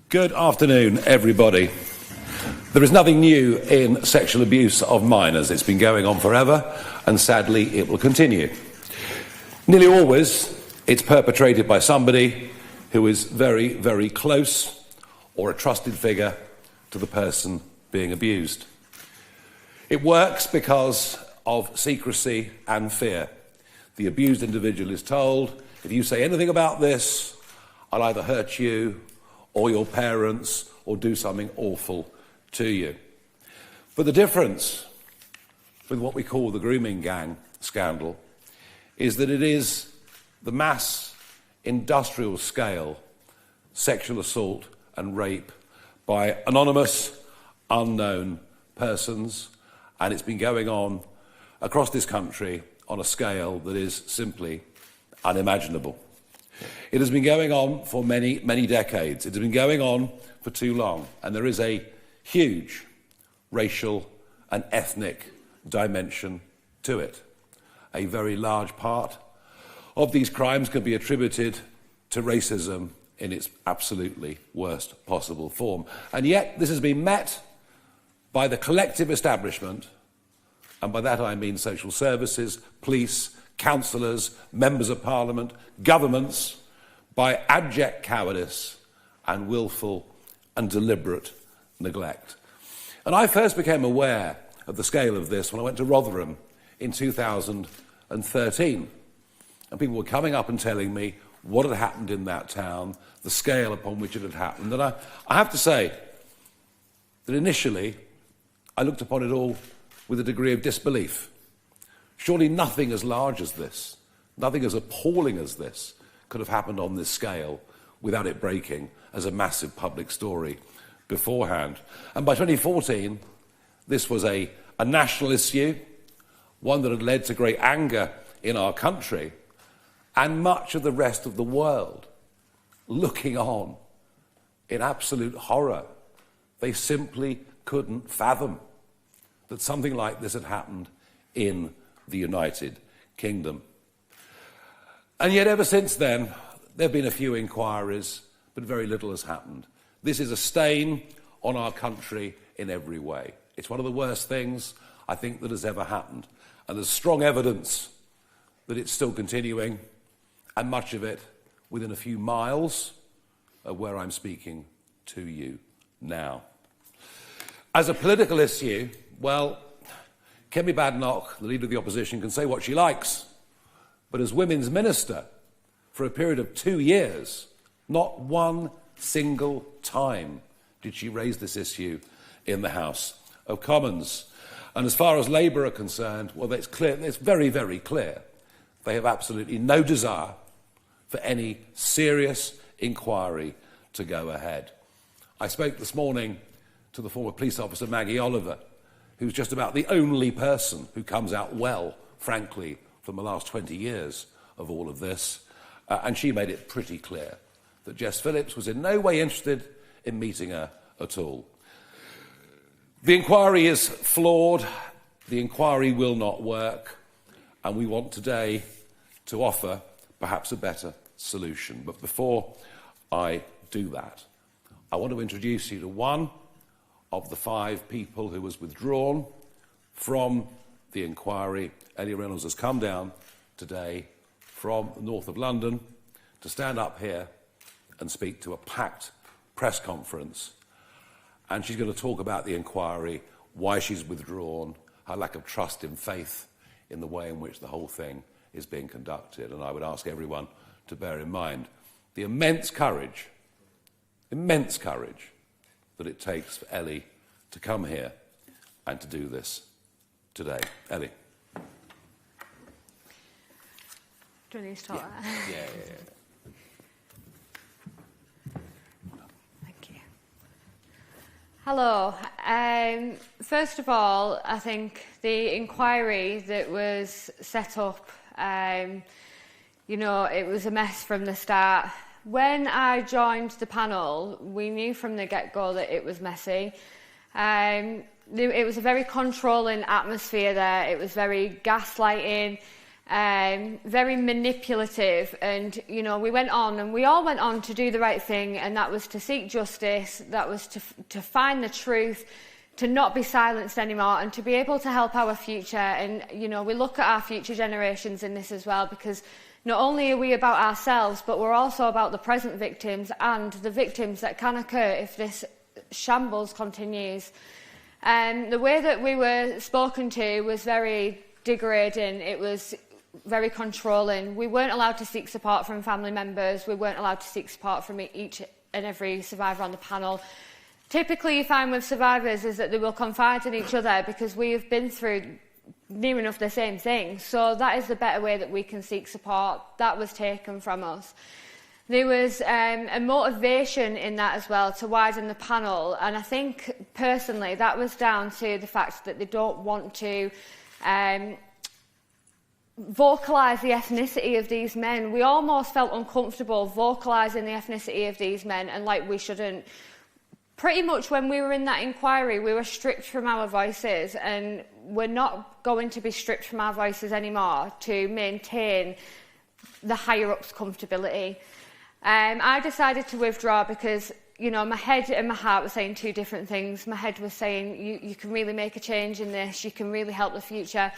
Good afternoon, everybody. There is nothing new in sexual abuse of minors. It's been going on forever, and sadly, it will continue. Nearly always, it's perpetrated by somebody who is very, very close or a trusted figure to the person being abused. It works because of secrecy and fear. The abused individual is told, if you say anything about this, I'll either hurt you or your parents, or do something awful to you. But the difference with what we call the grooming gang scandal is that it is the mass industrial scale sexual assault and rape by anonymous, unknown persons, and it's been going on across this country on a scale that is simply unimaginable. It has been going on for many, many decades. It has been going on for too long, and there is a huge racial and ethnic dimension to it. A very large part of these crimes can be attributed to racism in its absolutely worst possible form. And yet this has been met by the collective establishment, and by that I mean social services, police, councillors, members of parliament, governments, by abject cowardice and willful and deliberate neglect. And I first became aware of the scale of this when I went to Rotherham in 2013. And people were coming up and telling me what had happened in that town, the scale upon which it had happened. And I have to say that initially I looked upon it all with a degree of disbelief. Surely nothing as large as this, nothing as appalling as this, could have happened on this scale without it breaking as a massive public story beforehand. And by 2014, this was a national issue, one that had led to great anger in our country, and much of the rest of the world looking on in absolute horror. They simply couldn't fathom that something like this had happened in the United Kingdom. And yet ever since then, there have been a few inquiries, but very little has happened. This is a stain on our country in every way. It's one of the worst things I think that has ever happened. And there's strong evidence that it's still continuing, and much of it within a few miles of where I'm speaking to you now. As a political issue, well, Kemi Badenoch, the leader of the opposition, can say what she likes. But as Women's Minister, for a period of 2 years, not one single time did she raise this issue in the House of Commons. And as far as Labour are concerned, well, it's clear, it's very, very clear. They have absolutely no desire for any serious inquiry to go ahead. I spoke this morning to the former police officer Maggie Oliver, who's just about the only person who comes out well, frankly, from the last 20 years of all of this. And she made it pretty clear that Jess Phillips was in no way interested in meeting her at all. The inquiry is flawed. The inquiry will not work. And we want today to offer perhaps a better solution. But before I do that, I want to introduce you to one of the 5 people who was withdrawn from the inquiry. Ellie Reynolds has come down today from the north of London to stand up here and speak to a packed press conference. And she's going to talk about the inquiry, why she's withdrawn, her lack of trust and faith in the way in which the whole thing is being conducted. And I would ask everyone to bear in mind the immense courage that it takes for Ellie to come here and to do this today. Ellie. Do you want to start? Yeah. Thank you. Hello. First of all, I think the inquiry that was set up, it was a mess from the start. When I joined the panel, we knew from the get-go that it was messy. It was a very controlling atmosphere there. It was very gaslighting. very manipulative, and we all went on to do the right thing, and that was to seek justice, that was to find the truth, to not be silenced anymore, and to be able to help our future. And we look at our future generations in this as well, because not only are we about ourselves, but we're also about the present victims and the victims that can occur if this shambles continues. The way that we were spoken to was very degrading. It was very controlling. We weren't allowed to seek support from family members. We weren't allowed to seek support from each and every survivor on the panel. Typically, you find with survivors is that they will confide in each other because we have been through near enough the same thing. So that is the better way that we can seek support. That was taken from us. There was a motivation in that as well to widen the panel, and I think personally that was down to the fact that they don't want to vocalise the ethnicity of these men. We almost felt uncomfortable vocalising the ethnicity of these men, and like we shouldn't. Pretty much when we were in that inquiry, we were stripped from our voices, and we're not going to be stripped from our voices anymore to maintain the higher-ups' comfortability. I decided to withdraw because, my head and my heart were saying two different things. My head was saying, you can really make a change in this, you can really help the future.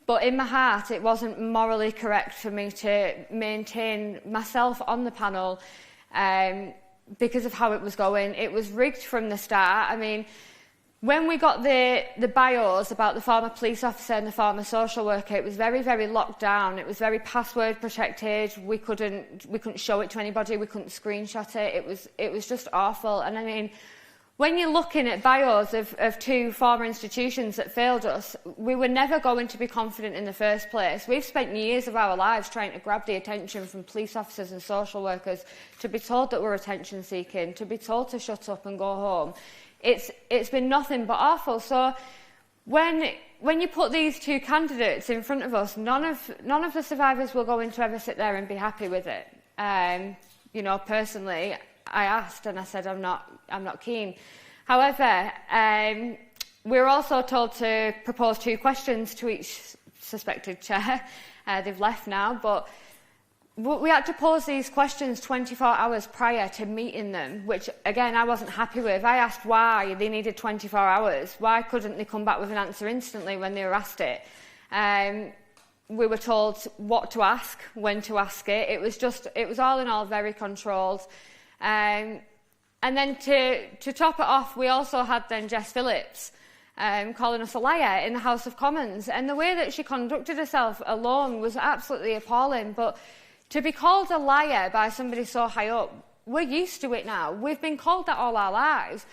But in my heart, it wasn't morally correct for me to maintain myself on the panel because of how it was going. It was rigged from the start. I mean, when we got the bios about the former police officer and the former social worker, it was very, very locked down. It was very password protected. We couldn't show it to anybody. We couldn't screenshot it. It was just awful. And I mean, when you're looking at bios of two former institutions that failed us, we were never going to be confident in the first place. We've spent years of our lives trying to grab the attention from police officers and social workers, to be told that we're attention seeking, to be told to shut up and go home. It's been nothing but awful. So when you put these two candidates in front of us, none of the survivors were going to ever sit there and be happy with it. Personally, I asked and I said I'm not keen. However, we were also told to propose two questions to each suspected chair. They've left now, but we had to pose these questions 24 hours prior to meeting them, which, again, I wasn't happy with. I asked why they needed 24 hours. Why couldn't they come back with an answer instantly when they were asked it? We were told what to ask, when to ask it. It was all in all very controlled. And then to top it off, we also had then Jess Phillips calling us a liar in the House of Commons. And the way that she conducted herself alone was absolutely appalling. But to be called a liar by somebody so high up, we're used to it now. We've been called that all our lives.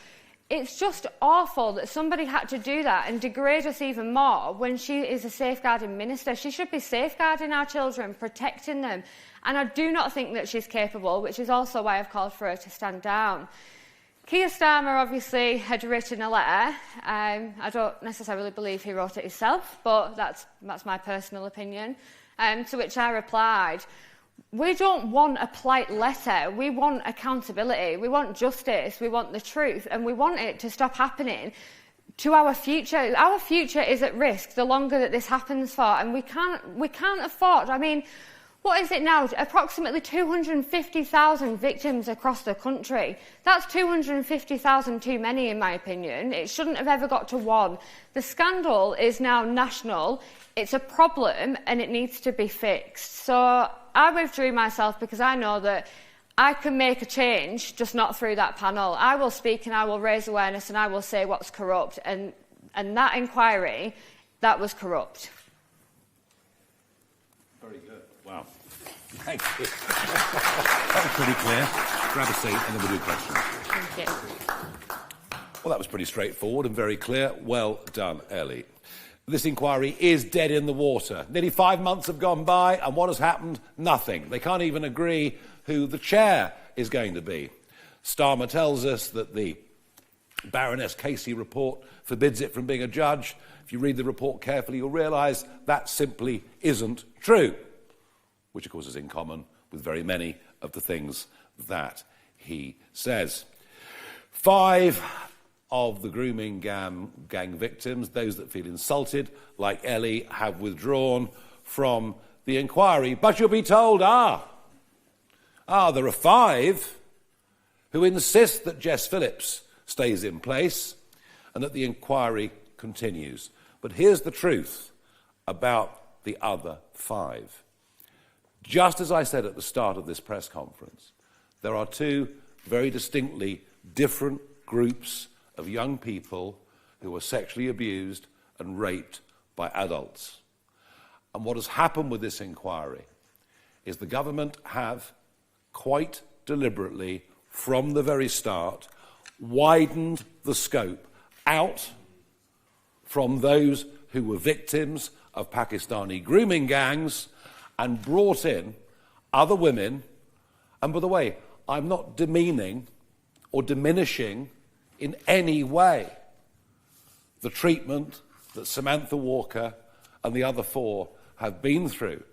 It's just awful that somebody had to do that and degrade us even more when she is a safeguarding minister. She should be safeguarding our children, protecting them. And I do not think that she's capable, which is also why I've called for her to stand down. Keir Starmer obviously had written a letter. I don't necessarily believe he wrote it himself, but that's my personal opinion, to which I replied, we don't want a polite letter. We want accountability. We want justice. We want the truth. And we want it to stop happening to our future. Our future is at risk the longer that this happens for. And we can't afford... I mean, what is it now? Approximately 250,000 victims across the country. That's 250,000 too many, in my opinion. It shouldn't have ever got to one. The scandal is now national. It's a problem and it needs to be fixed. So I withdrew myself because I know that I can make a change, just not through that panel. I will speak and I will raise awareness and I will say what's corrupt. And that inquiry, that was corrupt. Very good. Wow. Thank you. That was pretty clear. Grab a seat and then we'll do questions. Thank you. Well, that was pretty straightforward and very clear. Well done, Ellie. This inquiry is dead in the water. Nearly 5 months have gone by, and what has happened? Nothing. They can't even agree who the chair is going to be. Starmer tells us that the Baroness Casey report forbids it from being a judge. If you read the report carefully, you'll realise that simply isn't true, which, of course, is in common with very many of the things that he says. 5 of the grooming gang victims, those that feel insulted, like Ellie, have withdrawn from the inquiry, but you'll be told, there are 5 who insist that Jess Phillips stays in place and that the inquiry continues. But here's the truth about the other 5. Just as I said at the start of this press conference, there are 2 very distinctly different groups of young people who were sexually abused and raped by adults. And what has happened with this inquiry is the government have quite deliberately, from the very start, widened the scope out from those who were victims of Pakistani grooming gangs and brought in other women. And by the way, I'm not demeaning or diminishing in any way the treatment that Samantha Walker and the other 4 have been through.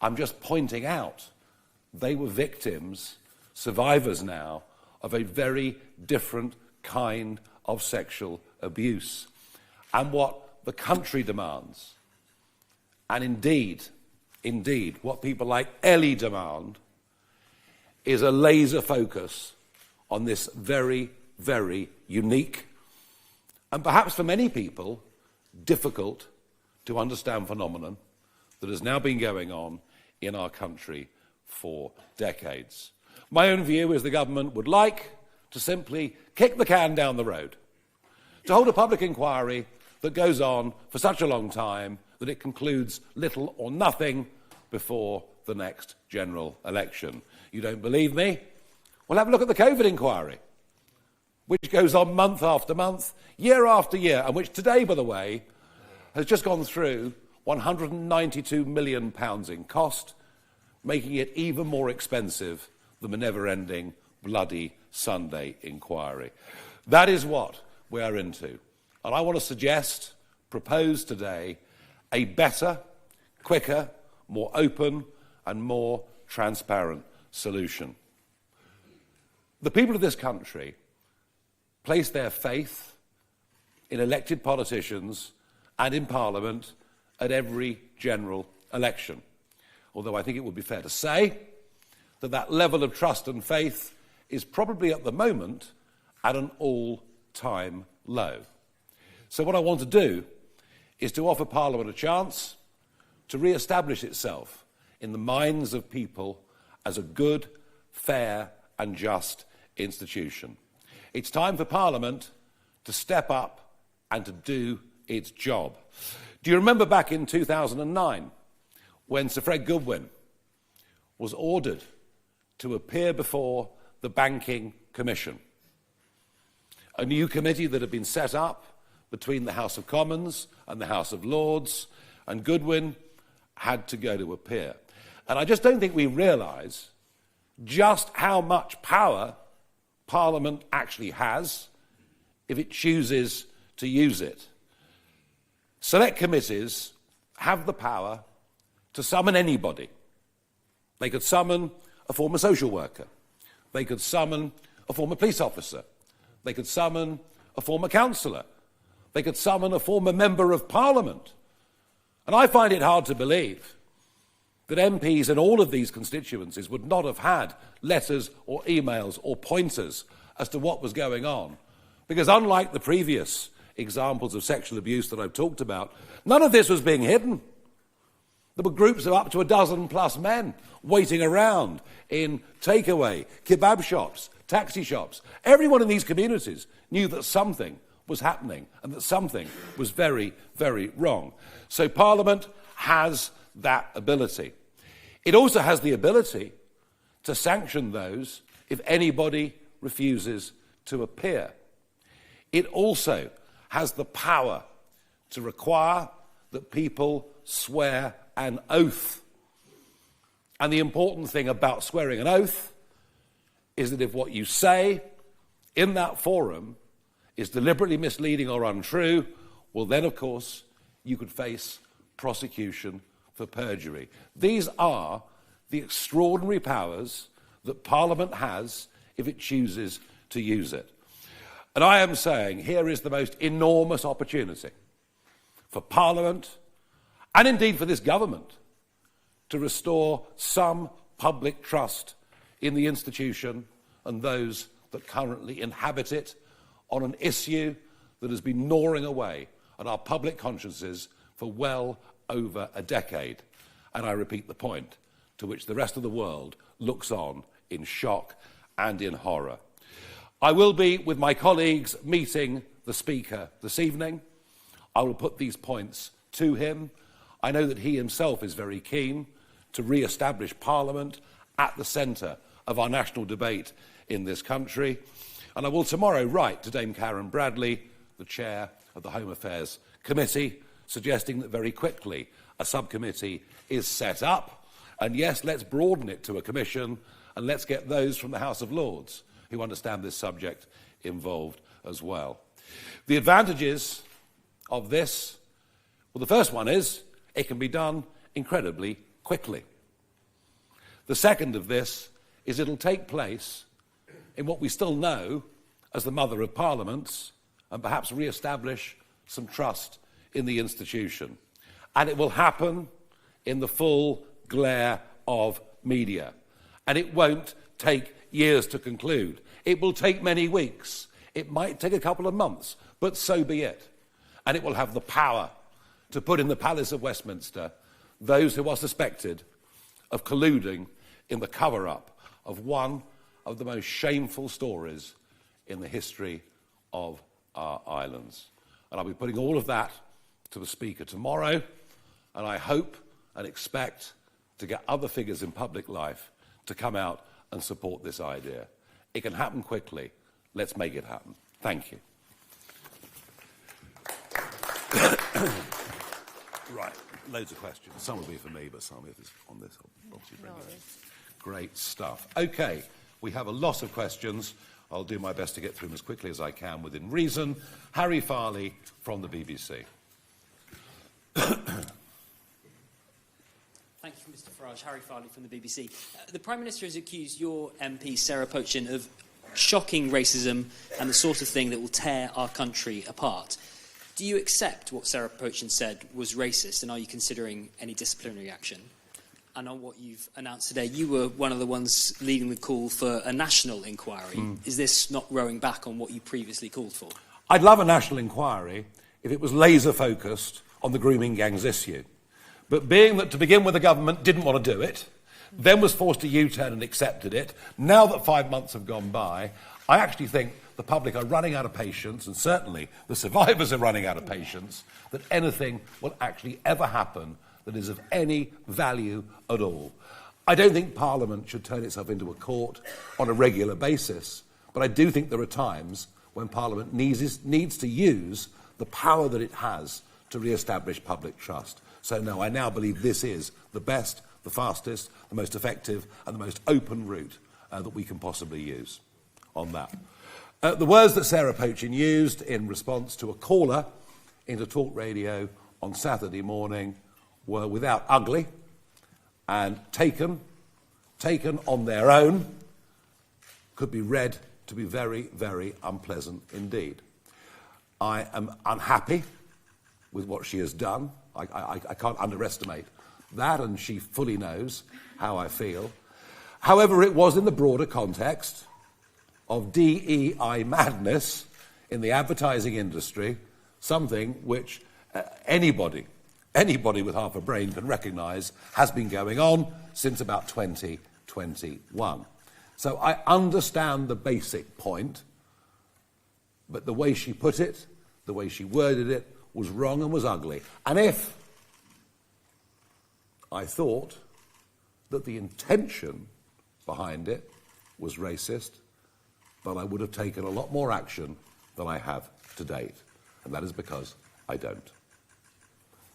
I'm just pointing out they were victims, survivors now, of a very different kind of sexual abuse. And what the country demands, and indeed, what people like Ellie demand, is a laser focus on this very, very unique, and perhaps for many people, difficult to understand phenomenon that has now been going on in our country for decades. My own view is the government would like to simply kick the can down the road, to hold a public inquiry that goes on for such a long time that it concludes little or nothing before the next general election. You don't believe me? Well, have a look at the COVID inquiry, which goes on month after month, year after year, and which today, by the way, has just gone through £192 million in cost, making it even more expensive than the never-ending bloody Sunday inquiry. That is what we are into. And I want to propose today, a better, quicker, more open and more transparent solution. The people of this country place their faith in elected politicians and in Parliament at every general election. Although I think it would be fair to say that that level of trust and faith is probably at the moment at an all-time low. So what I want to do is to offer Parliament a chance to re-establish itself in the minds of people as a good, fair and just institution. It's time for Parliament to step up and to do its job. Do you remember back in 2009 when Sir Fred Goodwin was ordered to appear before the Banking Commission, a new committee that had been set up between the House of Commons and the House of Lords, and Goodwin had to go to appear. And I just don't think we realise just how much power Parliament actually has if it chooses to use it. Select committees have the power to summon anybody. They could summon a former social worker. They could summon a former police officer. They could summon a former councillor. They could summon a former member of Parliament. And I find it hard to believe that MPs in all of these constituencies would not have had letters or emails or pointers as to what was going on. Because unlike the previous examples of sexual abuse that I've talked about, none of this was being hidden. There were groups of up to 12+ men waiting around in takeaway, kebab shops, taxi shops. Everyone in these communities knew that something was happening and that something was very, very wrong. So Parliament has that ability. It also has the ability to sanction those if anybody refuses to appear. It also has the power to require that people swear an oath. And the important thing about swearing an oath is that if what you say in that forum is deliberately misleading or untrue, well then, of course, you could face prosecution for perjury. These are the extraordinary powers that Parliament has if it chooses to use it. And I am saying here is the most enormous opportunity for Parliament, and indeed for this government, to restore some public trust in the institution and those that currently inhabit it on an issue that has been gnawing away at our public consciences for well over a decade. And I repeat the point, to which the rest of the world looks on in shock and in horror. I will be, with my colleagues, meeting the Speaker this evening. I will put these points to him. I know that he himself is very keen to re-establish Parliament at the centre of our national debate in this country. And I will tomorrow write to Dame Karen Bradley, the chair of the Home Affairs Committee, suggesting that very quickly a subcommittee is set up. And yes, let's broaden it to a commission, and let's get those from the House of Lords who understand this subject involved as well. The advantages of this, well, the first one is it can be done incredibly quickly. The second of this is it'll take place in what we still know as the mother of parliaments, and perhaps re-establish some trust in the institution. And it will happen in the full glare of media. And it won't take years to conclude. It will take many weeks. It might take a couple of months, but so be it. And it will have the power to put in the Palace of Westminster those who are suspected of colluding in the cover-up of one of the most shameful stories in the history of our islands. And I'll be putting all of that to the Speaker tomorrow, and I hope and expect to get other figures in public life to come out and support this idea. It can happen quickly. Let's make it happen. Thank you. Right, loads of questions. Some will be for me, but some of it is on this. Obviously bring it in. Great stuff. OK, we have a lot of questions. I'll do my best to get through them as quickly as I can within reason. Harry Farley from the BBC. Thank you, Mr Farage. Harry Farley from the BBC. The Prime Minister has accused your MP, Sarah Pochin, of shocking racism and the sort of thing that will tear our country apart. Do you accept what Sarah Pochin said was racist, and are you considering any disciplinary action? And on what you've announced today, you were one of the ones leading the call for a national inquiry. Is this not rowing back on what you previously called for? I'd love a national inquiry if it was laser-focused on the grooming gangs issue. But being that, to begin with, the government didn't want to do it, then was forced to U-turn and accepted it, now that 5 months have gone by, I actually think the public are running out of patience, and certainly the survivors are running out of patience, that anything will actually ever happen that is of any value at all. I don't think Parliament should turn itself into a court on a regular basis, but I do think there are times when Parliament needs to use the power that it has to re-establish public trust. So no, I now believe this is the best, the fastest, the most effective and the most open route that we can possibly use on that. The words that Sarah Pochin used in response to a caller into Talk Radio on Saturday morning were without ugly and taken on their own, could be read to be very, very unpleasant indeed. I am unhappy with what she has done. I can't underestimate that, and she fully knows how I feel. However, it was in the broader context of DEI madness in the advertising industry, something which anybody with half a brain can recognise has been going on since about 2021. So I understand the basic point, but the way she put it, the way she worded it, was wrong and was ugly. And if I thought that the intention behind it was racist, then I would have taken a lot more action than I have to date. And that is because I don't.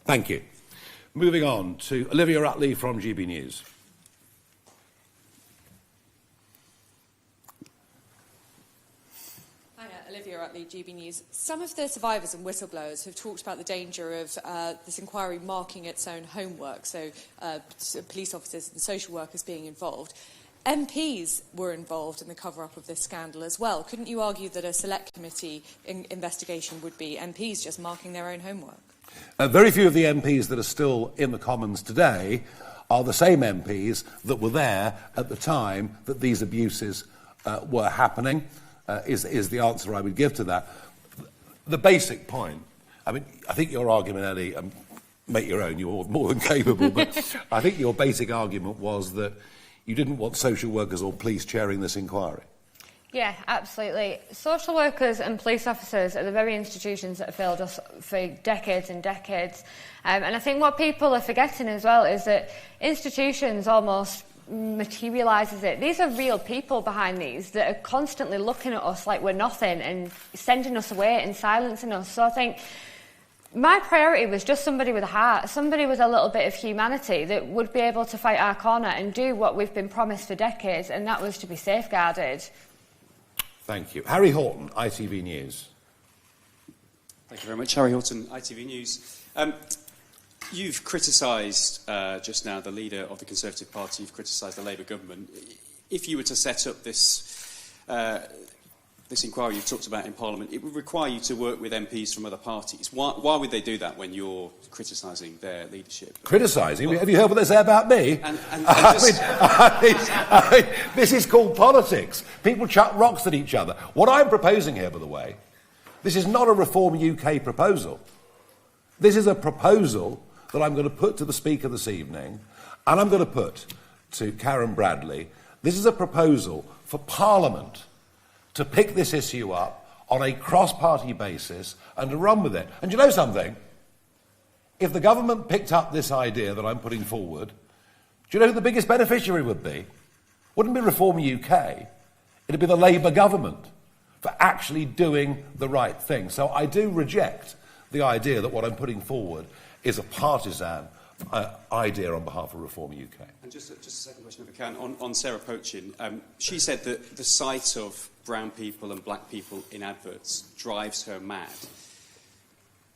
Thank you. Moving on to Olivia Utley from GB News. Olivia Utley, GB News. Some of the survivors and whistleblowers have talked about the danger of this inquiry marking its own homework, so police officers and social workers being involved. MPs were involved in the cover-up of this scandal as well. Couldn't you argue that a select committee investigation would be MPs just marking their own homework? Very few of the MPs that are still in the Commons today are the same MPs that were there at the time that these abuses were happening, is the answer I would give to that. The basic point, I mean, I think your argument, Ellie, make your own, you're more than capable, but I think your basic argument was that you didn't want social workers or police chairing this inquiry. Yeah, absolutely. Social workers and police officers are the very institutions that have failed us for decades and decades. And I think what people are forgetting as well is that institutions almost materialises it. These are real people behind these that are constantly looking at us like we're nothing and sending us away and silencing us. So I think my priority was just somebody with a heart, somebody with a little bit of humanity that would be able to fight our corner and do what we've been promised for decades, and that was to be safeguarded. Thank you. Harry Horton, ITV News. Thank you very much. Harry Horton, ITV News. You've criticised just now the leader of the Conservative Party, you've criticised the Labour government. If you were to set up this inquiry you've talked about in Parliament, it would require you to work with MPs from other parties. Why would they do that when you're criticising their leadership? Criticising? Have you heard what they say about me? This is called politics. People chuck rocks at each other. What I'm proposing here, by the way, this is not a Reform UK proposal. This is a proposal that I'm going to put to the Speaker this evening, and I'm going to put to Karen Bradley. This is a proposal for Parliament to pick this issue up on a cross-party basis and to run with it. And do you know something? If the government picked up this idea that I'm putting forward, do you know who the biggest beneficiary would be? Wouldn't be Reform UK. It'd be the Labour government for actually doing the right thing. So I do reject the idea that what I'm putting forward is a partisan idea on behalf of Reform UK. And just a second question, if I can, on Sarah Pochin. She said that the sight of brown people and black people in adverts drives her mad.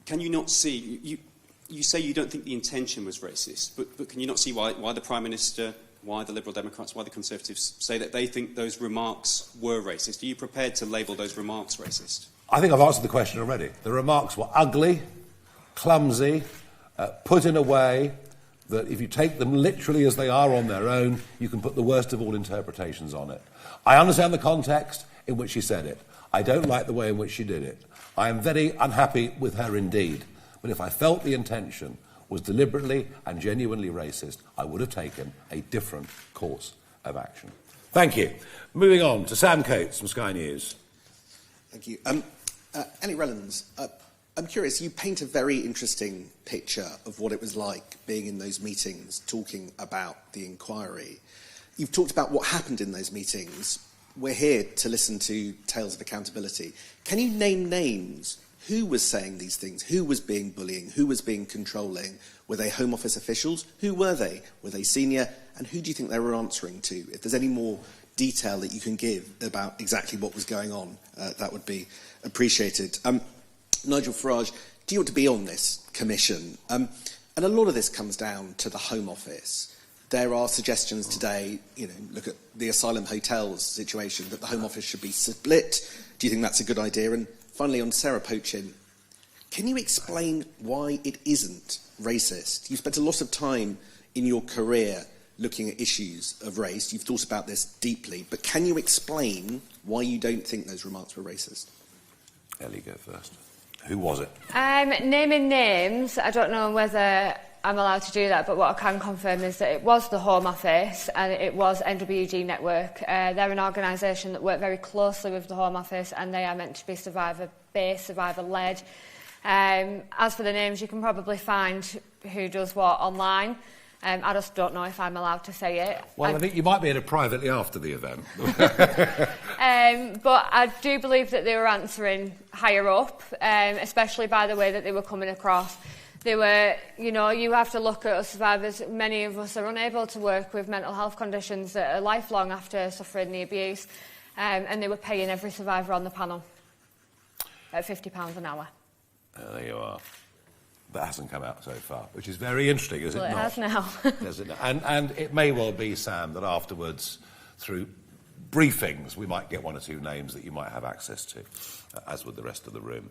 Can you not see... You say you don't think the intention was racist, but can you not see why the Prime Minister, why the Liberal Democrats, why the Conservatives say that they think those remarks were racist? Are you prepared to label those remarks racist? I think I've answered the question already. The remarks were ugly, clumsy, put in a way that if you take them literally as they are on their own, you can put the worst of all interpretations on it. I understand the context in which she said it. I don't like the way in which she did it. I am very unhappy with her indeed. But if I felt the intention was deliberately and genuinely racist, I would have taken a different course of action. Thank you. Moving on to Sam Coates from Sky News. Thank you. Ellie Reynolds, I'm curious, you paint a very interesting picture of what it was like being in those meetings, talking about the inquiry. You've talked about what happened in those meetings. We're here to listen to tales of accountability. Can you name names? Who was saying these things? Who was being bullying? Who was being controlling? Were they Home Office officials? Who were they? Were they senior? And who do you think they were answering to? If there's any more detail that you can give about exactly what was going on, that would be appreciated. Nigel Farage, do you want to be on this commission? And a lot of this comes down to the Home Office. There are suggestions today, look at the asylum hotels situation, that the Home Office should be split. Do you think that's a good idea? And finally, on Sarah Pochin, can you explain why it isn't racist? You've spent a lot of time in your career looking at issues of race. You've thought about this deeply, but can you explain why you don't think those remarks were racist? Ellie, go first. Who was it? Naming names, I don't know whether I'm allowed to do that, but what I can confirm is that it was the Home Office and it was NWG Network. They're an organisation that work very closely with the Home Office, and they are meant to be survivor-based, survivor-led. As for the names, you can probably find who does what online. I just don't know if I'm allowed to say it. Well, I think you might be able to privately after the event. But I do believe that they were answering higher up, especially by the way that they were coming across. They were, you have to look at us survivors. Many of us are unable to work with mental health conditions that are lifelong after suffering the abuse, and they were paying every survivor on the panel at £50 an hour. There you are. That hasn't come out so far, which is very interesting, is it not? It has now. Does it? And it may well be, Sam, that afterwards, through briefings, we might get one or two names that you might have access to, as would the rest of the room.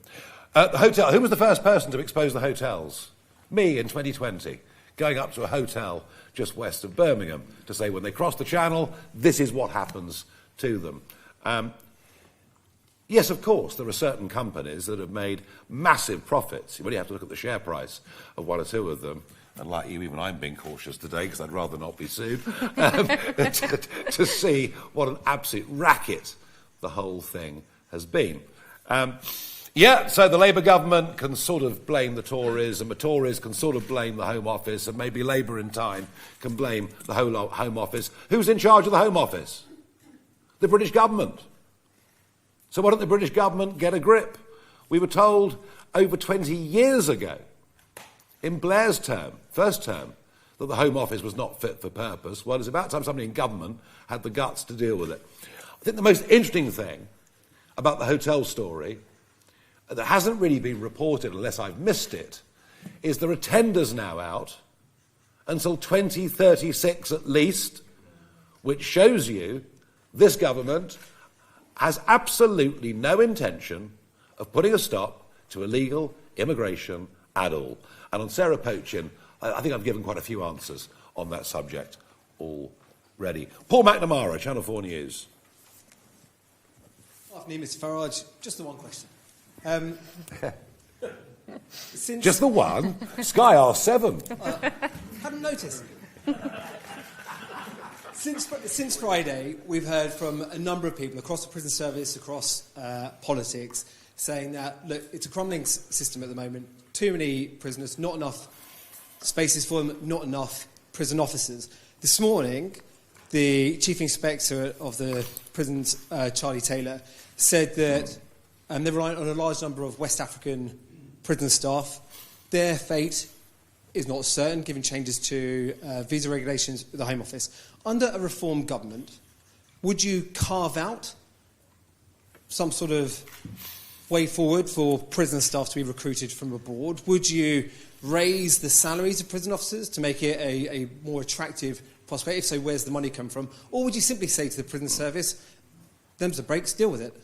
The hotel. Who was the first person to expose the hotels? Me in 2020. going up to a hotel just west of Birmingham to say when they cross the Channel, this is what happens to them. Yes, of course, there are certain companies that have made massive profits. You really have to look at the share price of one or two of them. And like you, even I'm being cautious today because I'd rather not be sued, to see what an absolute racket the whole thing has been. So the Labour government can sort of blame the Tories, and the Tories can sort of blame the Home Office, and maybe Labour in time can blame the whole Home Office. Who's in charge of the Home Office? The British government. So why don't the British government get a grip? We were told over 20 years ago, in Blair's first term, that the Home Office was not fit for purpose. Well, it's about time somebody in government had the guts to deal with it. I think the most interesting thing about the hotel story that hasn't really been reported, unless I've missed it, is there are tenders now out until 2036 at least, which shows you this government has absolutely no intention of putting a stop to illegal immigration at all. And on Sarah Pochin, I think I've given quite a few answers on that subject already. Paul McNamara, Channel 4 News. Afternoon, Mr Farage. Just the one question. Just the one? Sky R7. Hadn't noticed. Since Friday, we've heard from a number of people across the prison service, across politics, saying that, look, it's a crumbling system at the moment. Too many prisoners, not enough spaces for them, not enough prison officers. This morning, the Chief Inspector of the prisons, Charlie Taylor, said that they're relying on a large number of West African prison staff. Their fate is not certain, given changes to visa regulations with the Home Office. Under a reform government, would you carve out some sort of way forward for prison staff to be recruited from abroad? Would you raise the salaries of prison officers to make it a more attractive prospect? If so, where's the money come from? Or would you simply say to the prison service, them's the breaks, deal with it?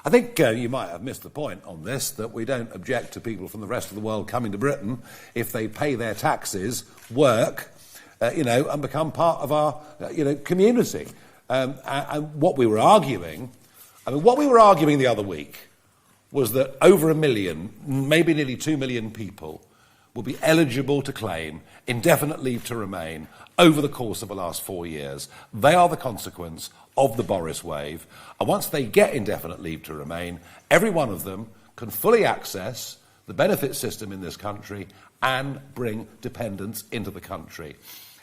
I think you might have missed the point on this, that we don't object to people from the rest of the world coming to Britain if they pay their taxes, work, and become part of our, community. And what we were arguing, the other week was that over 1 million, maybe nearly 2 million people will be eligible to claim indefinite leave to remain over the course of the last 4 years. They are the consequence of the Boris wave. And once they get indefinite leave to remain, every one of them can fully access the benefit system in this country and bring dependents into the country.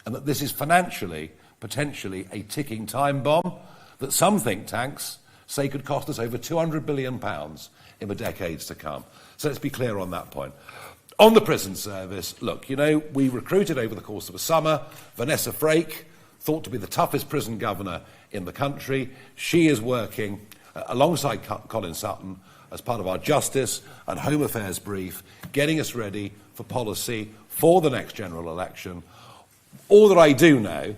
And that this is financially, potentially, a ticking time bomb that some think tanks say could cost us over £200 billion in the decades to come. So let's be clear on that point. On the prison service, look, we recruited over the course of a summer Vanessa Frake, thought to be the toughest prison governor in the country. She is working alongside Colin Sutton as part of our Justice and Home Affairs brief, getting us ready for policy for the next general election. All that I do know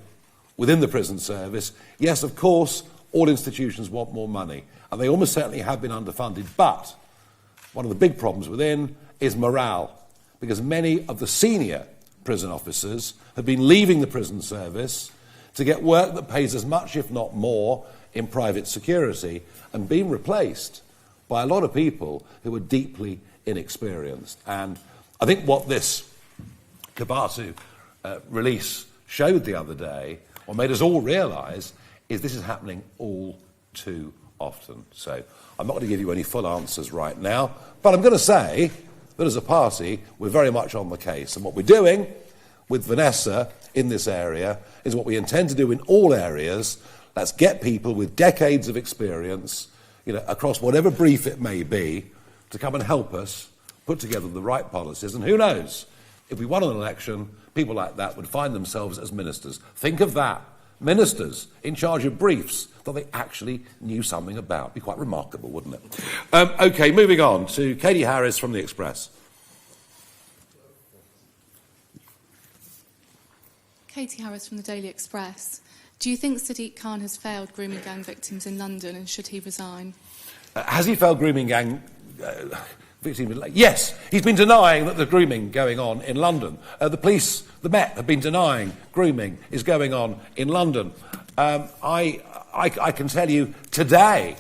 within the prison service, yes, of course, all institutions want more money, and they almost certainly have been underfunded, but one of the big problems within is morale, because many of the senior prison officers have been leaving the prison service to get work that pays as much, if not more, in private security, and being replaced by a lot of people who are deeply inexperienced. And I think what this Kabatu release showed the other day, or made us all realise, is this is happening all too often. So I'm not going to give you any full answers right now, but I'm going to say that as a party, we're very much on the case. And what we're doing with Vanessa in this area is what we intend to do in all areas. Let's get people with decades of experience, across whatever brief it may be, to come and help us put together the right policies. And who knows, if we won an election, people like that would find themselves as ministers. Think of that. Ministers in charge of briefs that they actually knew something about. Be quite remarkable, wouldn't it? OK, moving on to Katie Harris from The Express. Katie Harris from the Daily Express. Do you think Sadiq Khan has failed grooming gang victims in London, and should he resign? Has he failed grooming gang Yes, he's been denying that there's grooming going on in London. The police, the Met, have been denying grooming is going on in London. I can tell you today,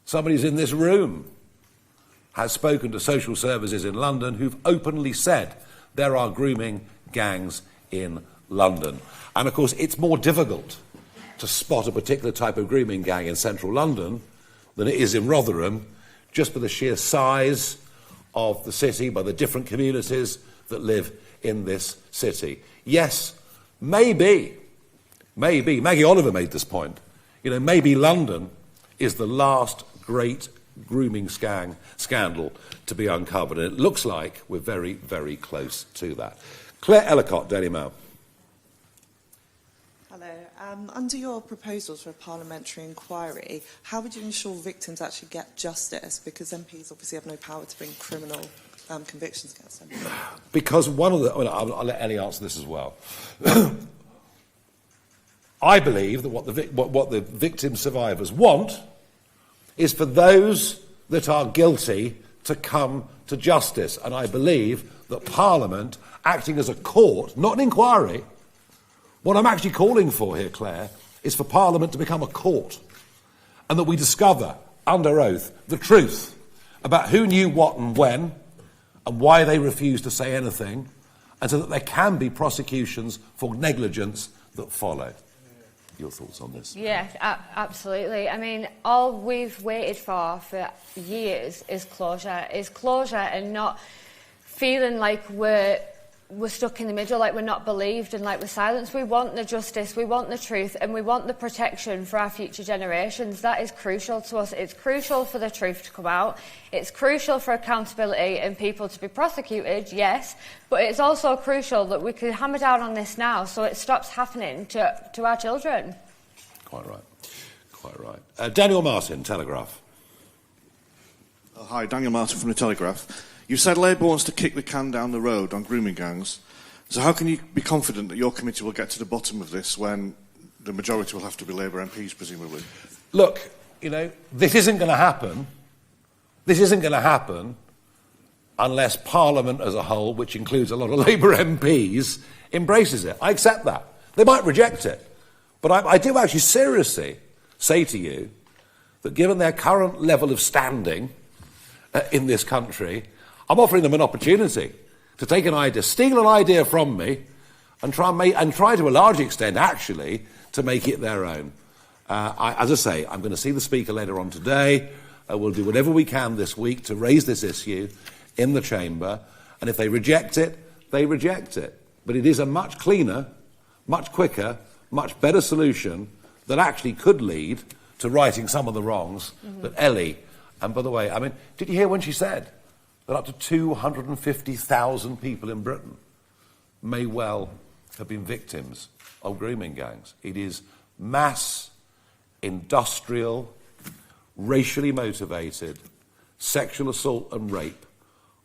somebody's in this room has spoken to social services in London who've openly said there are grooming gangs in London. And of course, it's more difficult to spot a particular type of grooming gang in central London than it is in Rotherham, just by the sheer size of the city, by the different communities that live in this city. Yes, maybe, Maggie Oliver made this point, maybe London is the last great grooming scandal to be uncovered, and it looks like we're very, very close to that. Claire Ellicott, Daily Mail. Hello. Under your proposals for a parliamentary inquiry, how would you ensure victims actually get justice? Because MPs obviously have no power to bring criminal convictions against them. Because I'll let Ellie answer this as well. I believe that what the victim survivors want is for those that are guilty to come to justice. And I believe that Parliament, acting as a court, not an inquiry, what I'm actually calling for here, Claire, is for Parliament to become a court, and that we discover, under oath, the truth about who knew what and when, and why they refused to say anything, and so that there can be prosecutions for negligence that follow. Your thoughts on this? Yeah, absolutely. I mean, all we've waited for years is closure and not feeling like we're stuck in the middle, like we're not believed and like we're silenced. We want the justice, we want the truth, and we want the protection for our future generations. That is crucial to us. It's crucial for the truth to come out. It's crucial for accountability and people to be prosecuted, yes, but it's also crucial that we can hammer down on this now so it stops happening to our children. Quite right. Daniel Martin, Telegraph. Hi, Daniel Martin from The Telegraph. You said Labour wants to kick the can down the road on grooming gangs. So how can you be confident that your committee will get to the bottom of this when the majority will have to be Labour MPs, presumably? Look, this isn't going to happen. This isn't going to happen unless Parliament as a whole, which includes a lot of Labour MPs, embraces it. I accept that. They might reject it. But I do actually seriously say to you that given their current level of standing in this country, I'm offering them an opportunity to take an idea, steal an idea from me, and try to a large extent, actually, to make it their own. As I say, I'm going to see the Speaker later on today. We'll do whatever we can this week to raise this issue in the Chamber, and if they reject it, they reject it. But it is a much cleaner, much quicker, much better solution that actually could lead to righting some of the wrongs that Ellie, and by the way, did you hear when she said that up to 250,000 people in Britain may well have been victims of grooming gangs? It is mass, industrial, racially motivated sexual assault and rape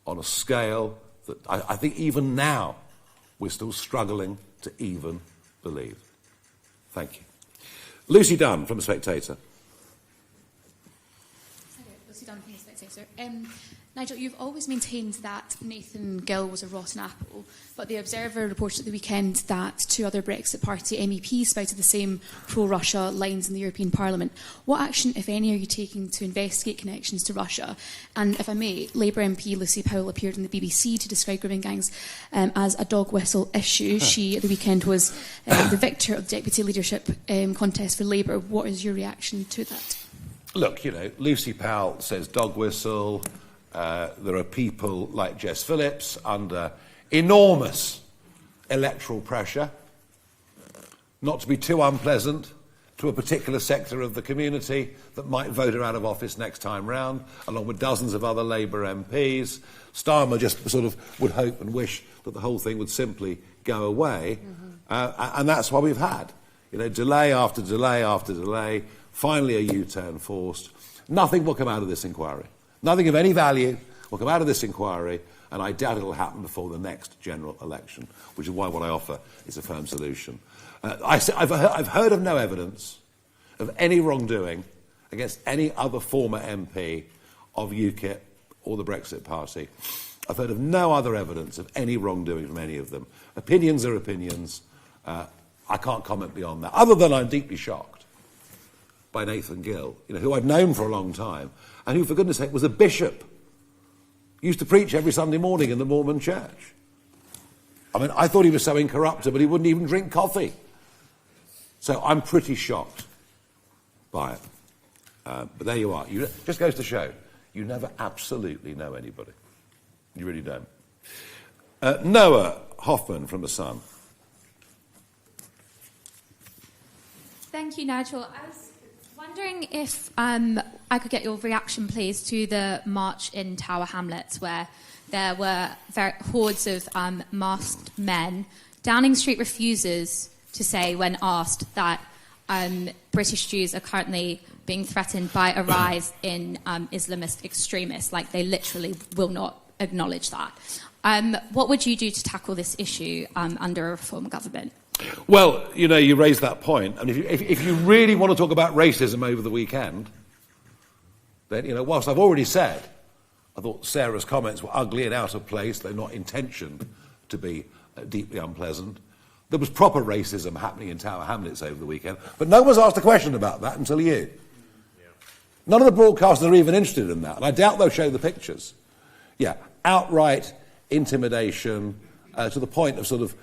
on a scale that I think even now we're still struggling to even believe. Thank you. Lucy Dunn from The Spectator. Lucy Dunn from The Spectator. Nigel, you've always maintained that Nathan Gill was a rotten apple, but The Observer reported at the weekend that 2 other Brexit Party MEPs spouted the same pro-Russia lines in the European Parliament. What action, if any, are you taking to investigate connections to Russia? And if I may, Labour MP Lucy Powell appeared on the BBC to describe grooming gangs as a dog whistle issue. She, at the weekend, was the victor of the deputy leadership contest for Labour. What is your reaction to that? Look, Lucy Powell says dog whistle. There are people like Jess Phillips under enormous electoral pressure, not to be too unpleasant to a particular sector of the community that might vote her out of office next time round, along with dozens of other Labour MPs. Starmer just sort of would hope and wish that the whole thing would simply go away. And that's what we've had. Delay after delay after delay, finally a U-turn forced. Nothing will come out of this inquiry. Nothing of any value will come out of this inquiry, and I doubt it will happen before the next general election, which is why what I offer is a firm solution. I've heard of no evidence of any wrongdoing against any other former MP of UKIP or the Brexit Party. I've heard of no other evidence of any wrongdoing from any of them. Opinions are opinions. I can't comment beyond that, other than I'm deeply shocked by Nathan Gill, who I've known for a long time, and who, for goodness sake, was a bishop. Used to preach every Sunday morning in the Mormon church. I mean, I thought he was so incorruptible he wouldn't even drink coffee. So I'm pretty shocked by it. But there you are. Just goes to show, you never absolutely know anybody. You really don't. Noah Hoffman from The Sun. Thank you, Nigel. I was wondering if I could get your reaction, please, to the march in Tower Hamlets, where there were hordes of masked men. Downing Street refuses to say, when asked, that British Jews are currently being threatened by a rise in Islamist extremists. Like, they literally will not acknowledge that. What would you do to tackle this issue under a Reform government? Well, you raised that point. And if you really want to talk about racism over the weekend, then, whilst I've already said I thought Sarah's comments were ugly and out of place, they're not intentioned to be deeply unpleasant, there was proper racism happening in Tower Hamlets over the weekend. But no one's asked a question about that until you. None of the broadcasters are even interested in that. And I doubt they'll show the pictures. Yeah, outright intimidation to the point of sort of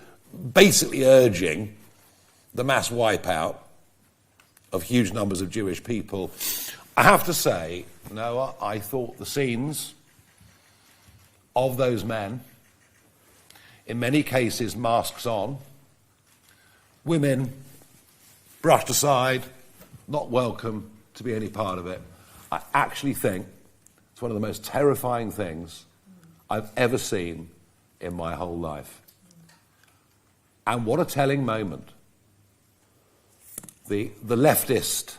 basically urging the mass wipeout of huge numbers of Jewish people. I have to say, Noah, I thought the scenes of those men, in many cases masks on, women brushed aside, not welcome to be any part of it. I actually think it's one of the most terrifying things I've ever seen in my whole life. And what a telling moment. The leftist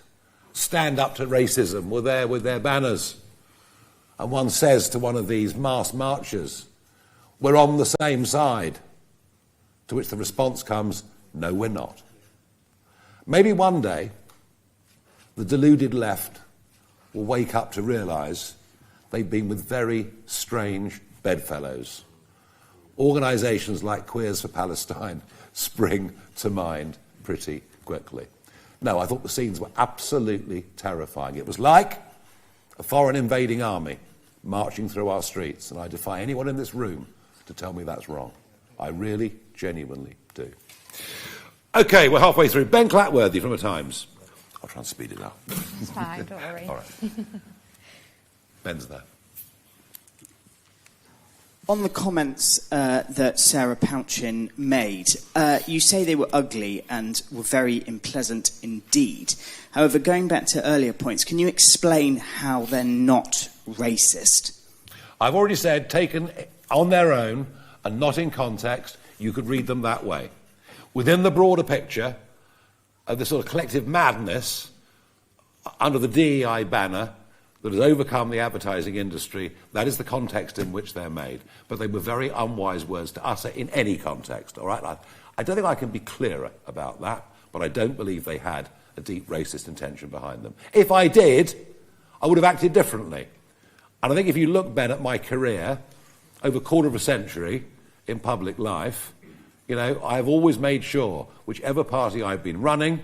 stand up to racism were there with their banners. And one says to one of these mass marchers, "We're on the same side." To which the response comes, "No, we're not." Maybe one day the deluded left will wake up to realise they've been with very strange bedfellows. Organisations like Queers for Palestine spring to mind pretty quickly. No, I thought the scenes were absolutely terrifying. It was like a foreign invading army marching through our streets, and I defy anyone in this room to tell me that's wrong. I really, genuinely do. OK, we're halfway through. Ben Clatworthy from The Times. I'll try and speed it up. It's fine, don't worry. All right. Ben's there. On the comments that Sarah Pouchin made, you say they were ugly and were very unpleasant indeed. However, going back to earlier points, can you explain how they're not racist? I've already said, taken on their own and not in context, you could read them that way. Within the broader picture of the sort of collective madness under the DEI banner that has overcome the advertising industry, that is the context in which they're made. But they were very unwise words to utter in any context, all right? I don't think I can be clearer about that, but I don't believe they had a deep racist intention behind them. If I did, I would have acted differently. And I think if you look, Ben, at my career, over a quarter of a century in public life, I've always made sure, whichever party I've been running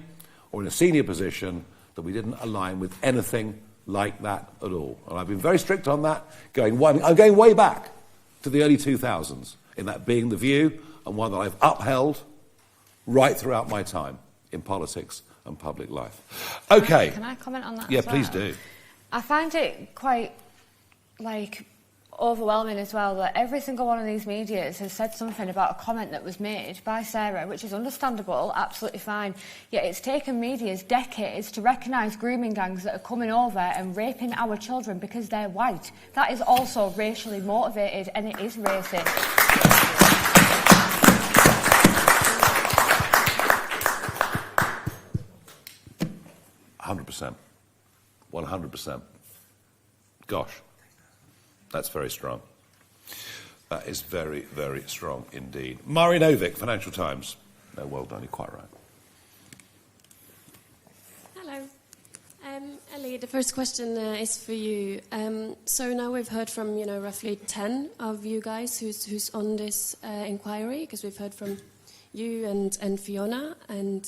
or in a senior position, that we didn't align with anything like that at all. And I've been very strict on that. I'm going way back to the early 2000s, in that being the view, and one that I've upheld right throughout my time in politics and public life. OK. Can I comment on that? Yeah, as well? please do. I find it quite, overwhelming as well that every single one of these medias has said something about a comment that was made by Sarah, which is understandable, absolutely fine. Yet it's taken medias decades to recognise grooming gangs that are coming over and raping our children because they're white. That is also racially motivated, and it is racist. 100%. 100%. Gosh. That's very strong. That is very, very strong indeed. Mari Novick, Financial Times. No, well done, you're quite right. Hello. Ellie, the first question is for you. So now we've heard from, roughly 10 of you guys who's on this inquiry, because we've heard from you and Fiona and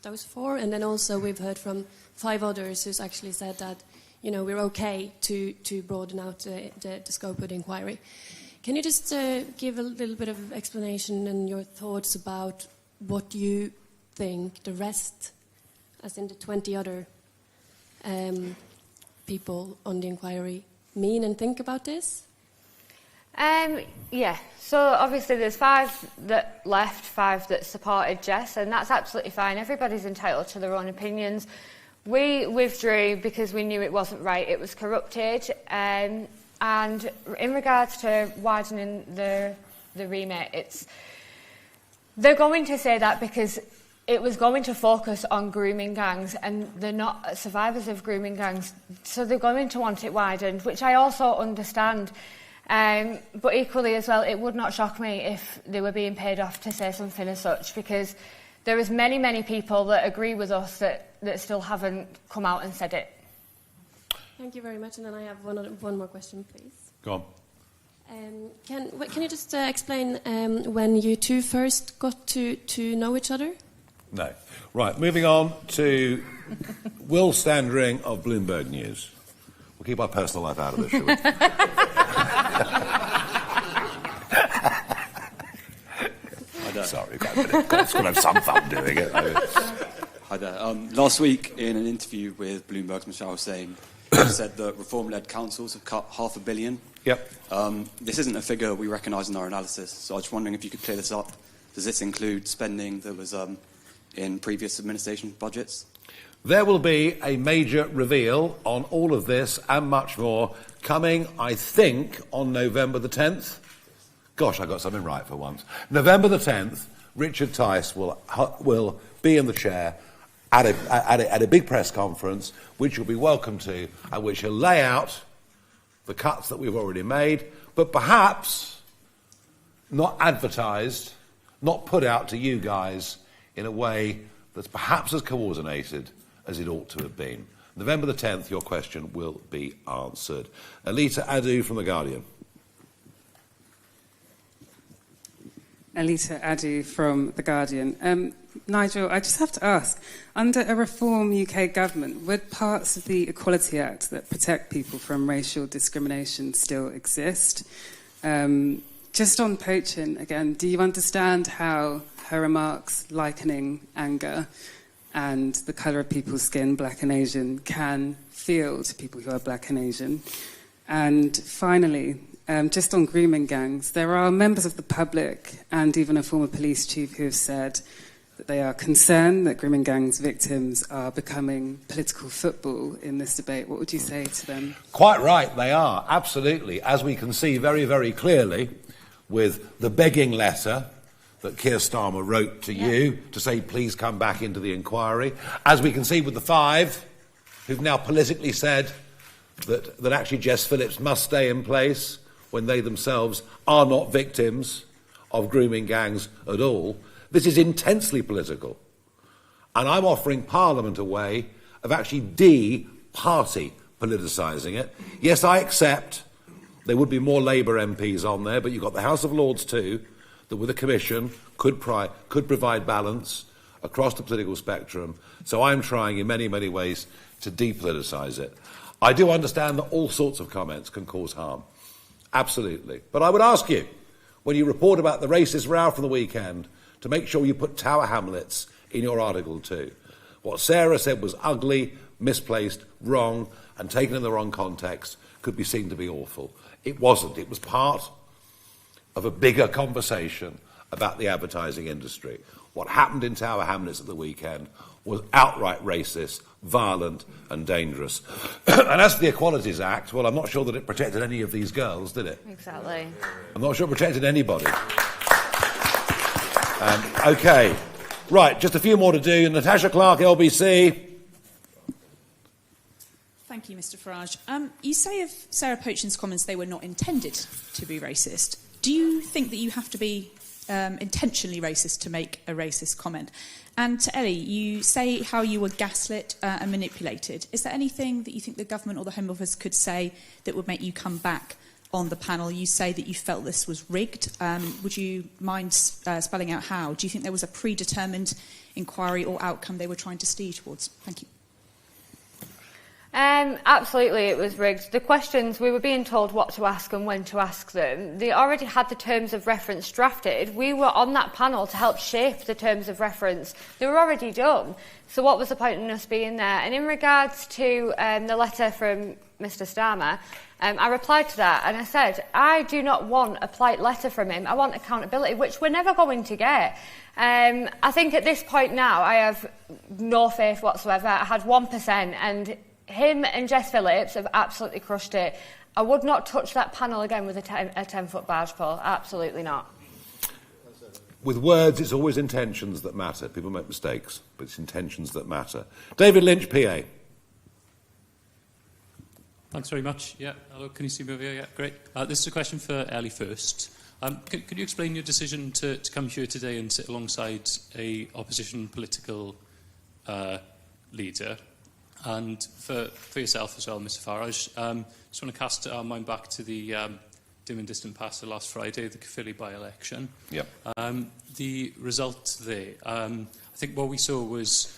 those 4, and then also we've heard from 5 others who's actually said that, we're okay to broaden out the scope of the inquiry. Can you just give a little bit of explanation and your thoughts about what you think the rest, as in the 20 other people on the inquiry, mean and think about this? Yeah, so obviously there's 5 that left, 5 that supported Jess, and that's absolutely fine. Everybody's entitled to their own opinions. We withdrew because we knew it wasn't right, it was corrupted. And in regards to widening the remit, they're going to say that because it was going to focus on grooming gangs, and they're not survivors of grooming gangs, so they're going to want it widened, which I also understand. But equally as well, it would not shock me if they were being paid off to say something as such, because there is many, many people that agree with us that still haven't come out and said it. Thank you very much, and then I have one more question, please. Go on. Can you just explain when you two first got to know each other? No. Right, moving on to Will Standring of Bloomberg News. We'll keep our personal life out of this, shall we? Sorry, it's got to have some fun doing it. Hi there. Last week, in an interview with Bloomberg's Michelle Hussain, said that reform-led councils have cut $500 million. Yep. This isn't a figure we recognise in our analysis, so I was wondering if you could clear this up. Does this include spending that was in previous administration budgets? There will be a major reveal on all of this and much more coming, I think, on November the 10th. Gosh, I got something right for once. November the 10th, Richard Tice will be in the chair at a big press conference, which you'll be welcome to, and which will lay out the cuts that we've already made, but perhaps not advertised, not put out to you guys in a way that's perhaps as coordinated as it ought to have been. November the 10th, your question will be answered. Alita Adu from The Guardian. Alita Adu from The Guardian. Nigel, I just have to ask, under a Reform UK government, would parts of the Equality Act that protect people from racial discrimination still exist? Just on poaching, again, do you understand how her remarks likening anger and the colour of people's skin, black and Asian, can feel to people who are black and Asian? And finally, just on grooming gangs, there are members of the public and even a former police chief who have said that they are concerned that grooming gangs victims are becoming political football in this debate. What would you say to them? Quite right, they are, absolutely. As we can see very, very clearly with the begging letter that Keir Starmer wrote to you to say, please come back into the inquiry. As we can see with the 5 who've now politically said that actually Jess Phillips must stay in place when they themselves are not victims of grooming gangs at all. This is intensely political. And I'm offering Parliament a way of actually de-party politicising it. Yes, I accept there would be more Labour MPs on there, but you've got the House of Lords too, that with a commission could provide balance across the political spectrum. So I'm trying in many, many ways to depoliticise it. I do understand that all sorts of comments can cause harm. Absolutely. But I would ask you, when you report about the racist row from the weekend, to make sure you put Tower Hamlets in your article too. What Sarah said was ugly, misplaced, wrong, and taken in the wrong context could be seen to be awful. It wasn't. It was part of a bigger conversation about the advertising industry. What happened in Tower Hamlets at the weekend was outright racist, violent and dangerous. And as for the Equalities Act, well, I'm not sure that it protected any of these girls, did it? Exactly. I'm not sure it protected anybody. OK. Right, just a few more to do. Natasha Clark, LBC. Thank you, Mr Farage. You say of Sarah Poachin's comments they were not intended to be racist. Do you think that you have to be intentionally racist to make a racist comment. And to Ellie, you say how you were gaslit and manipulated. Is there anything that you think the government or the Home Office could say that would make you come back on the panel? You say that you felt this was rigged. Would you mind spelling out how? Do you think there was a predetermined inquiry or outcome they were trying to steer towards? Thank you. Absolutely, it was rigged. The questions, we were being told what to ask and when to ask them. They already had the terms of reference drafted. We were on that panel to help shape the terms of reference. They were already done. So what was the point in us being there? And in regards to the letter from Mr. Starmer, I replied to that and I said, I do not want a polite letter from him. I want accountability, which we're never going to get. I think at this point now, I have no faith whatsoever. I had 1%, and him and Jess Phillips have absolutely crushed it. I would not touch that panel again with a 10-foot barge pole. Absolutely not. With words, it's always intentions that matter. People make mistakes, but it's intentions that matter. David Lynch, PA. Thanks very much. Yeah, hello, can you see me over here? Yeah, great. This is a question for Ellie first. Could you explain your decision to come here today and sit alongside a opposition political leader? And for yourself as well, Mr Farage, just want to cast our mind back to the dim and distant past of last Friday, the Caerphilly by-election. Yep. The result there, I think what we saw was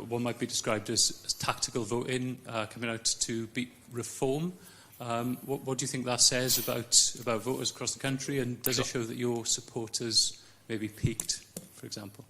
what might be described as tactical voting coming out to beat reform. What do you think that says about voters across the country, and does it show that your supporters maybe peaked, for example?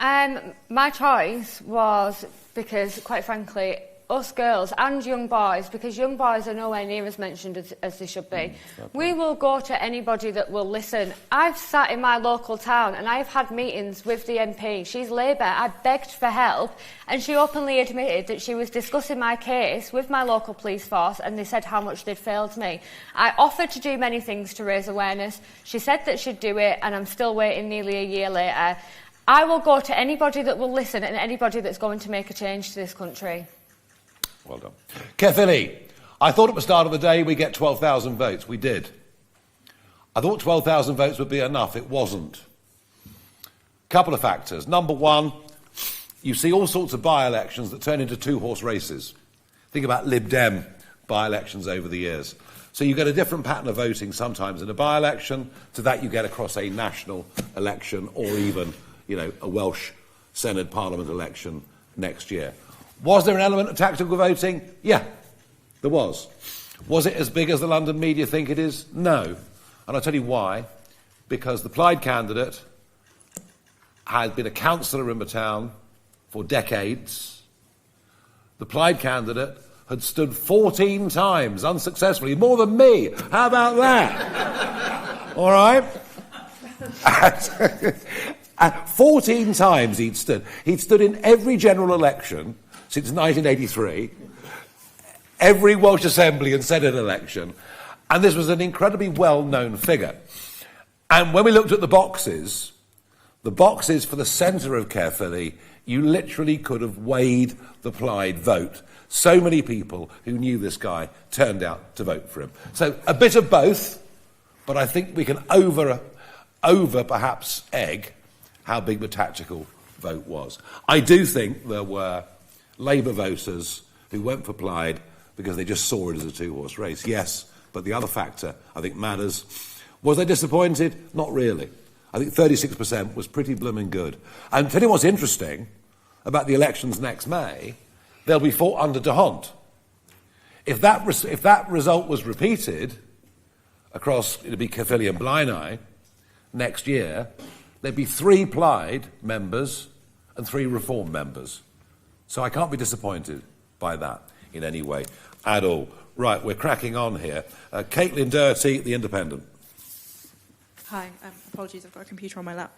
My choice was because, quite frankly, us girls and young boys, because young boys are nowhere near as mentioned as they should be, we will go to anybody that will listen. I've sat in my local town and I've had meetings with the MP. She's Labour. I begged for help and she openly admitted that she was discussing my case with my local police force and they said how much they'd failed me. I offered to do many things to raise awareness. She said that she'd do it and I'm still waiting nearly a year later. I will go to anybody that will listen and anybody that's going to make a change to this country. Well done. Caerphilly, I thought at the start of the day we'd get 12,000 votes. We did. I thought 12,000 votes would be enough. It wasn't. Couple of factors. Number one, you see all sorts of by-elections that turn into two-horse races. Think about Lib Dem by-elections over the years. So you get a different pattern of voting sometimes in a by-election to that you get across a national election or even, a Welsh Senedd Parliament election next year. Was there an element of tactical voting? Yeah, there was. Was it as big as the London media think it is? No. And I'll tell you why. Because the Plaid candidate had been a councillor in the town for decades. The Plaid candidate had stood 14 times unsuccessfully, more than me. How about that? All right? 14 times he'd stood. He'd stood in every general election since 1983, every Welsh Assembly and Senedd election, and this was an incredibly well-known figure. And when we looked at the boxes for the centre of Caerphilly, you literally could have weighed the Plaid vote. So many people who knew this guy turned out to vote for him. So a bit of both, but I think we can over perhaps egg how big the tactical vote was. I do think there were Labour voters who went for Plaid because they just saw it as a two-horse race. Yes, but the other factor I think matters. Was they disappointed? Not really. I think 36% was pretty blooming good. And tell you what's interesting about the elections next May, they'll be fought under D'Hondt. If that result was repeated across, it'd be Caerphilly and Blaenau next year, there'd be 3 Plaid members and 3 Reform members. So I can't be disappointed by that in any way at all. Right, we're cracking on here. Caitlin Doherty, The Independent. Hi, apologies, I've got a computer on my lap.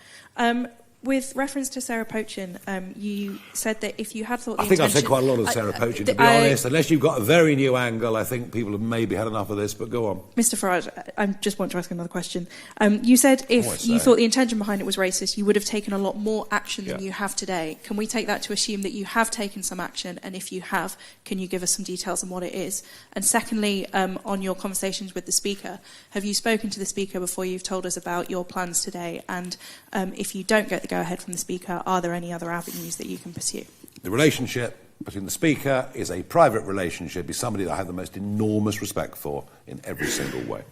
With reference to Sarah Poachin, you said that if you had thought the I think I've intention... said quite a lot of Sarah Poachin, to be honest. Unless you've got a very new angle, I think people have maybe had enough of this, but go on. Mr Farage, I just want to ask another question. You said if you thought the intention behind it was racist, you would have taken a lot more action than you have today. Can we take that to assume that you have taken some action, and if you have, can you give us some details on what it is? And secondly, on your conversations with the Speaker, have you spoken to the Speaker before you've told us about your plans today? And if you don't get the go-ahead from the Speaker, are there any other avenues that you can pursue? The relationship between the Speaker is a private relationship. He's somebody that I have the most enormous respect for in every single way.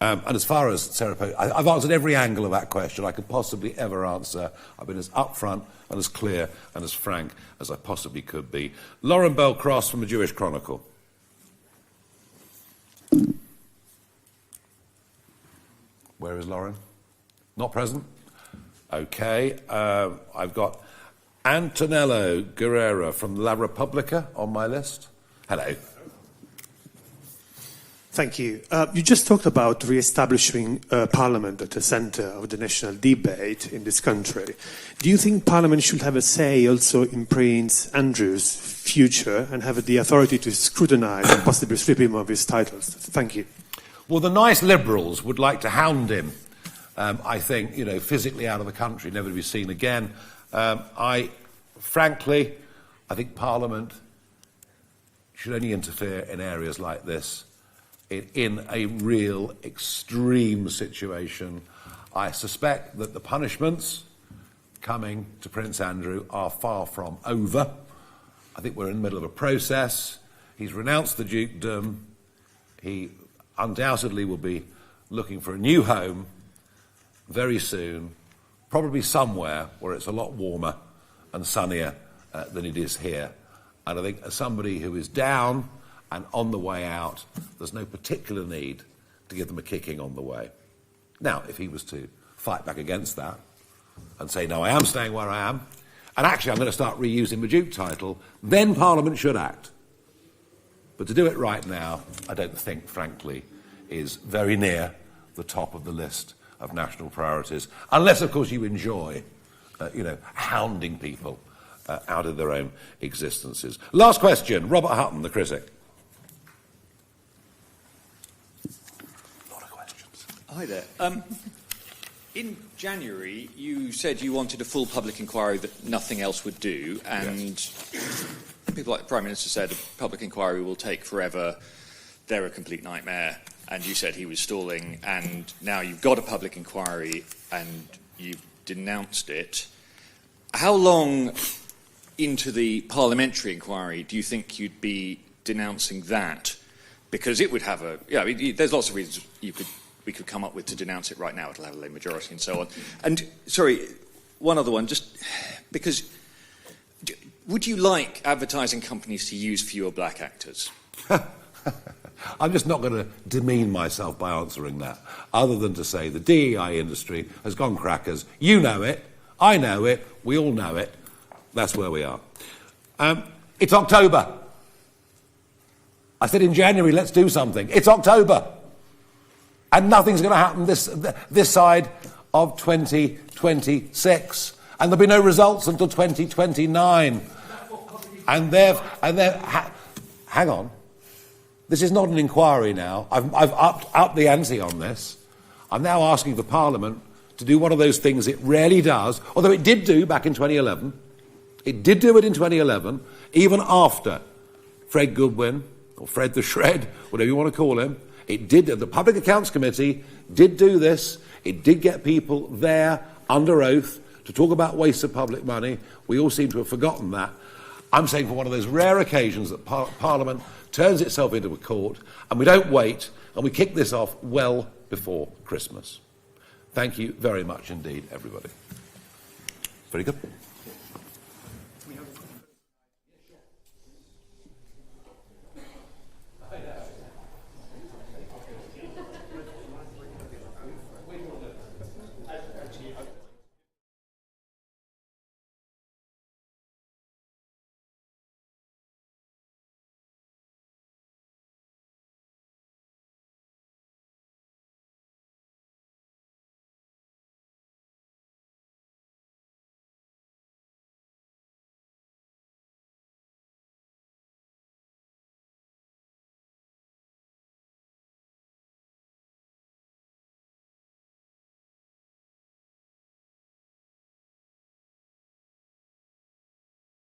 And as far as Sarah Poachin, I've answered every angle of that question I could possibly ever answer. I've been as upfront and as clear and as frank as I possibly could be. Lauren Bell-Cross from the Jewish Chronicle. Where is Lauren? Not present? Okay. I've got Antonello Guerrera from La Repubblica on my list. Hello. Thank you. You just talked about re-establishing Parliament at the centre of the national debate in this country. Do you think Parliament should have a say also in Prince Andrew's future and have the authority to scrutinise and possibly strip him of his titles? Thank you. Well, the nice Liberals would like to hound him, I think, physically out of the country, never to be seen again. Frankly, I think Parliament should only interfere in areas like this. In a real extreme situation, I suspect that the punishments coming to Prince Andrew are far from over. I think we're in the middle of a process. He's renounced the dukedom. He undoubtedly will be looking for a new home very soon, probably somewhere where it's a lot warmer and sunnier than it is here. And I think as somebody who is down and on the way out, there's no particular need to give them a kicking on the way. Now, if he was to fight back against that and say, no, I am staying where I am, and actually I'm going to start reusing the Duke title, then Parliament should act. But to do it right now, I don't think, frankly, is very near the top of the list of national priorities, unless, of course, you enjoy, hounding people out of their own existences. Last question, Robert Hutton, the critic. Hi there. In January, you said you wanted a full public inquiry that nothing else would do, and people like the Prime Minister said a public inquiry will take forever, they're a complete nightmare, and you said he was stalling, and now you've got a public inquiry and you've denounced it. How long into the parliamentary inquiry do you think you'd be denouncing that? Because it would have there's lots of reasons we could come up with to denounce it right now. It'll have a lay majority and so on. And, sorry, one other one, just because would you like advertising companies to use fewer black actors? I'm just not going to demean myself by answering that, other than to say the DEI industry has gone crackers. You know it, I know it, we all know it. That's where we are. It's October. I said in January, let's do something. It's October. And nothing's going to happen this side of 2026. And there'll be no results until 2029. Hang on. This is not an inquiry now. I've upped the ante on this. I'm now asking for Parliament to do one of those things it rarely does, although it did do back in 2011. It did do it in 2011, even after Fred Goodwin, or Fred the Shred, whatever you want to call him. It did. The Public Accounts Committee did do this. It did get people there under oath to talk about waste of public money. We all seem to have forgotten that. I'm saying for one of those rare occasions that Parliament turns itself into a court, and we don't wait, and we kick this off well before Christmas. Thank you very much indeed, everybody. Very good.